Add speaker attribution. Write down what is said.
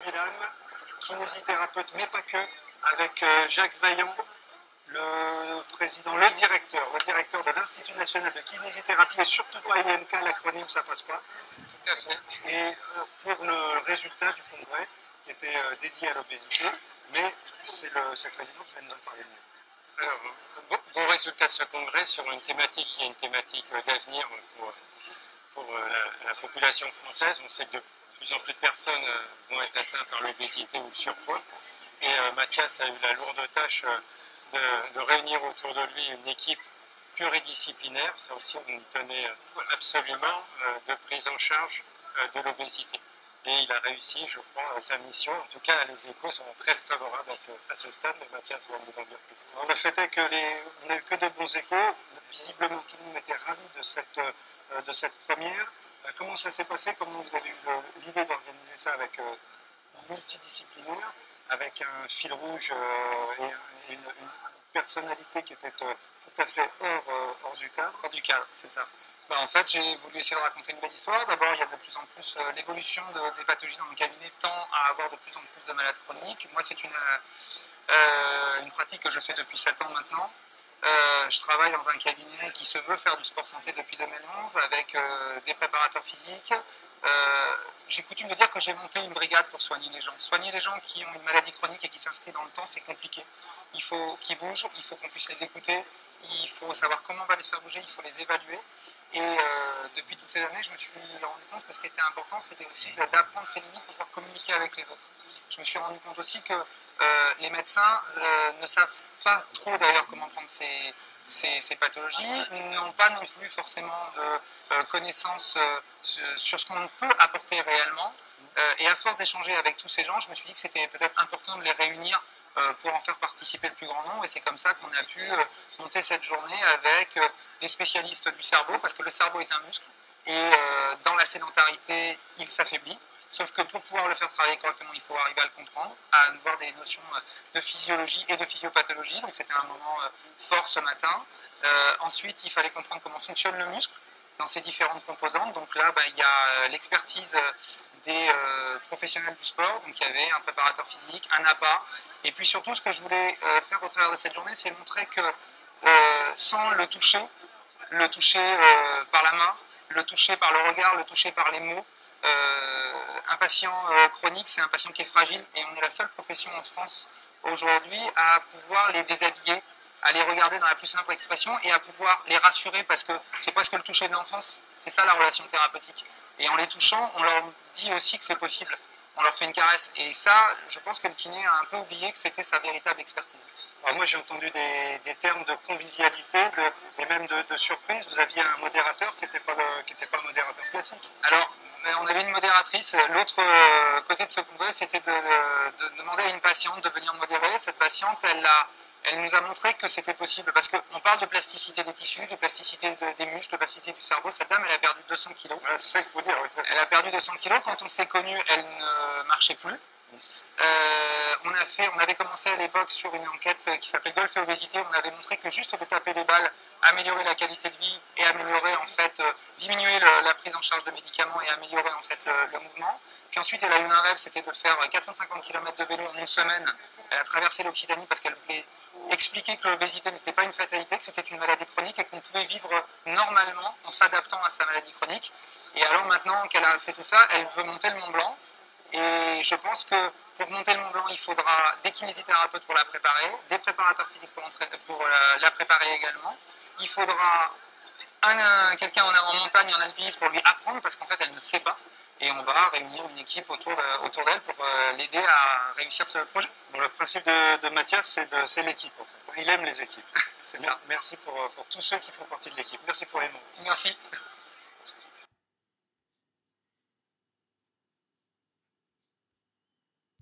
Speaker 1: Willam, kinésithérapeute, mais pas que, avec Jacques Vaillant, le directeur de l'Institut national de kinésithérapie, et surtout pas INK, l'acronyme ça passe pas.
Speaker 2: Tout à fait.
Speaker 1: Et pour le résultat du congrès, qui était dédié à l'obésité, mais c'est le président qui va nous en parler mieux.
Speaker 2: Alors, bon résultat de ce congrès sur une thématique qui est une thématique d'avenir pour la population française. On sait que de plus en plus de personnes vont être atteintes par l'obésité ou le surpoids. Et Mathias a eu la lourde tâche de réunir autour de lui une équipe pluridisciplinaire. Ça aussi, on y tenait absolument, de prise en charge de l'obésité. Et il a réussi, je crois, sa mission. En tout cas, les échos sont très favorables à ce stade, mais Mathias va nous en dire plus.
Speaker 1: Alors, le fait est que on n'a eu que de bons échos. Visiblement, tout le monde était ravi de cette première. Comment ça s'est passé? Comment vous avez eu l'idée d'organiser ça avec multidisciplinaire, avec un fil rouge et une personnalité qui était tout à fait hors du cadre?
Speaker 2: Hors du cadre, c'est ça. En fait, j'ai voulu essayer de raconter une belle histoire. D'abord, il y a de plus en plus l'évolution des pathologies dans mon cabinet tend à avoir de plus en plus de malades chroniques. Moi, c'est une pratique que je fais depuis 7 ans maintenant. Je travaille dans un cabinet qui se veut faire du sport santé depuis 2011 avec des préparateurs physiques. J'ai coutume de dire que j'ai monté une brigade pour soigner les gens. Soigner les gens qui ont une maladie chronique et qui s'inscrivent dans le temps, c'est compliqué. Il faut qu'ils bougent, il faut qu'on puisse les écouter, il faut savoir comment on va les faire bouger, il faut les évaluer. Et depuis toutes ces années, je me suis rendu compte que ce qui était important, c'était aussi d'apprendre ses limites pour pouvoir communiquer avec les autres. Je me suis rendu compte aussi que les médecins ne savent pas trop d'ailleurs comment prendre ces pathologies, n'ont pas non plus forcément de connaissances sur ce qu'on peut apporter réellement. Et à force d'échanger avec tous ces gens, je me suis dit que c'était peut-être important de les réunir pour en faire participer le plus grand nombre. Et c'est comme ça qu'on a pu monter cette journée avec des spécialistes du cerveau, parce que le cerveau est un muscle. Et dans la sédentarité, il s'affaiblit. Sauf que pour pouvoir le faire travailler correctement, il faut arriver à le comprendre, à avoir des notions de physiologie et de physiopathologie. Donc c'était un moment fort ce matin. Ensuite, il fallait comprendre comment fonctionne le muscle dans ses différentes composantes. Donc là, il y a l'expertise des professionnels du sport. Donc il y avait un préparateur physique, un APA. Et puis surtout, ce que je voulais faire au travers de cette journée, c'est montrer que sans le toucher par la main, le toucher par le regard, le toucher par les mots, un patient chronique, c'est un patient qui est fragile, et on est la seule profession en France aujourd'hui à pouvoir les déshabiller, à les regarder dans la plus simple expression et à pouvoir les rassurer, parce que c'est presque le toucher de l'enfance, c'est ça la relation thérapeutique. Et en les touchant, on leur dit aussi que c'est possible, on leur fait une caresse, et ça, je pense que le kiné a un peu oublié que c'était sa véritable expertise.
Speaker 1: Alors moi, j'ai entendu des termes de convivialité et même de surprise. Vous aviez un modérateur qui n'était pas un modérateur classique.
Speaker 2: Alors, on avait une modératrice. L'autre côté de ce congrès, c'était de demander à une patiente de venir modérer. Cette patiente, elle nous a montré que c'était possible, parce qu'on parle de plasticité des tissus, de plasticité des muscles, de plasticité du cerveau. Cette dame, elle a perdu 200 kilos.
Speaker 1: Ouais, c'est ça qu'il faut dire. Oui.
Speaker 2: Elle a perdu 200 kilos. Quand on s'est connus, elle ne marchait plus. On avait commencé à l'époque sur une enquête qui s'appelait Golf et obésité. On avait montré que juste de taper des balles améliorer la qualité de vie et améliorer en fait, diminuer la prise en charge de médicaments et améliorer en fait le mouvement. Puis ensuite, elle a eu un rêve, c'était de faire 450 km de vélo en une semaine. Elle a traversé l'Occitanie parce qu'elle voulait expliquer que l'obésité n'était pas une fatalité, que c'était une maladie chronique et qu'on pouvait vivre normalement en s'adaptant à sa maladie chronique. Et alors maintenant qu'elle a fait tout ça, elle veut monter le Mont Blanc. Et je pense que pour monter le Mont Blanc, il faudra des kinésithérapeutes pour la préparer, des préparateurs physiques pour la préparer également. Il faudra quelqu'un en montagne, en alpinisme pour lui apprendre, parce qu'en fait, elle ne sait pas. Et on va réunir une équipe autour d'elle pour l'aider à réussir ce projet.
Speaker 1: Bon, le principe de Mathias, c'est l'équipe en fait. Il aime les équipes.
Speaker 2: C'est ça.
Speaker 1: Merci pour tous ceux qui font partie de l'équipe. Merci pour les mots.
Speaker 2: Merci.